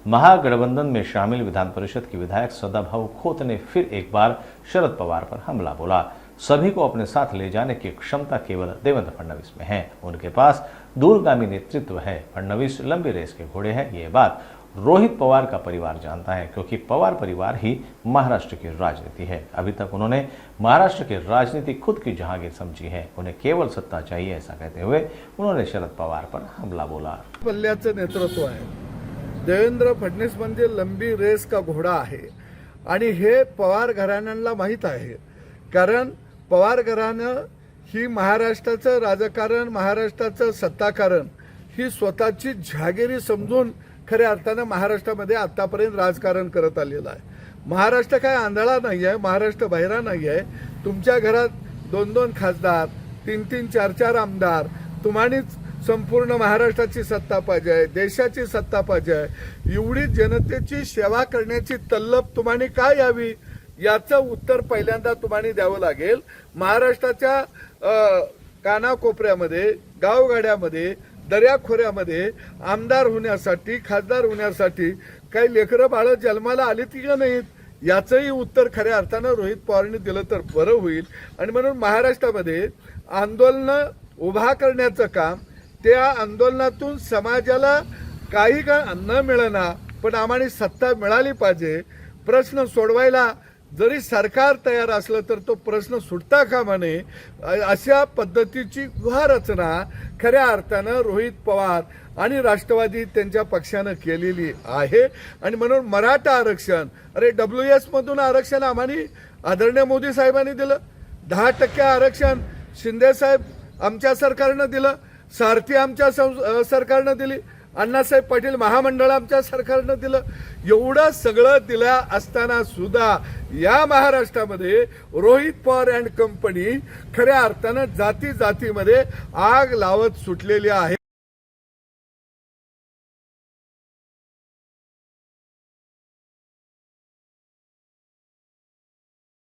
महागठबंधन में शामिल विधान परिषद की विधायक सदाभाऊ खोत ने फिर एक बार शरद पवार पर हमला बोला। सभी को अपने साथ ले जाने की क्षमता केवल देवेंद्र फडणवीस में है, उनके पास दूरगामी नेतृत्व है। फडणवीस लंबी रेस के घोड़े हैं, ये बात रोहित पवार का परिवार जानता है, क्योंकि पवार परिवार ही महाराष्ट्र की राजनीति है। अभी तक उन्होंने महाराष्ट्र की राजनीति खुद की जहांगीर समझी है, उन्हें केवल सत्ता चाहिए, ऐसा कहते हुए उन्होंने शरद पवार पर हमला बोला। पल्ल्याचं नेतृत्व आहे, देवेंद्र फडणवीस म्हणजे लंबी रेस का घोडा आहे आणि हे पवार घराण्यांना माहीत आहे। कारण पवार घराणं ही महाराष्ट्राचं राजकारण, महाराष्ट्राचं सत्ताकारण ही स्वतःची जहागिरी समजून खऱ्या अर्थानं महाराष्ट्रामध्ये आतापर्यंत राजकारण करत आलेलं आहे। महाराष्ट्र काय आंधळा नाही आहे, महाराष्ट्र बहिरा नाही आहे। तुमच्या घरात 2-2 खासदार, 3-3, 4-4 आमदार, तुम्हानीच संपूर्ण महाराष्ट्राची सत्ता पाहिजे आहे, देशाची सत्ता पाहिजे आहे। एवढी जनतेची सेवा करण्याची तल्लफ तुम्हानी काय यावी याचं उत्तर पहिल्यांदा तुम्हानी द्यावं लागेल। महाराष्ट्राच्या कानाकोपऱ्यामध्ये, गावगाड्यामध्ये, दर्याखोऱ्यामध्ये आमदार होण्यासाठी, खासदार होण्यासाठी काही लेकरं बाळं जन्माला आली ती का नाहीत याचंही उत्तर खऱ्या अर्थानं रोहित पवारांनी दिलं तर बरं होईल। आणि म्हणून महाराष्ट्रामध्ये आंदोलन उभा करण्याचं काम, त्या आंदोलनातून समाजाला काही का न मिळणार पण आम्हाला सत्ता मिळाली पाहिजे, प्रश्न सोडवायला जरी सरकार तयार असलं तर तो प्रश्न सुटता कामा नये, अशा पद्धतीची व्यूहरचना खऱ्या अर्थानं रोहित पवार आणि राष्ट्रवादी त्यांच्या पक्षानं केलेली आहे। आणि म्हणून मराठा आरक्षण, अरे WS मधून आरक्षण आम्हाला आदरणीय मोदी साहेबांनी दिलं, 10% आरक्षण शिंदे साहेब आमच्या सरकारनं दिलं, सारथी आमच्या सरकारनं दिली, अण्णासाहेब पाटील महामंडळ आमच्या सरकारनं दिलं। एवढं सगळं दिलं असताना सुद्धा या महाराष्ट्रामध्ये रोहित पवार अँड कंपनी खऱ्या अर्थानं जाती जातीमध्ये आग लावत सुटलेली आहे।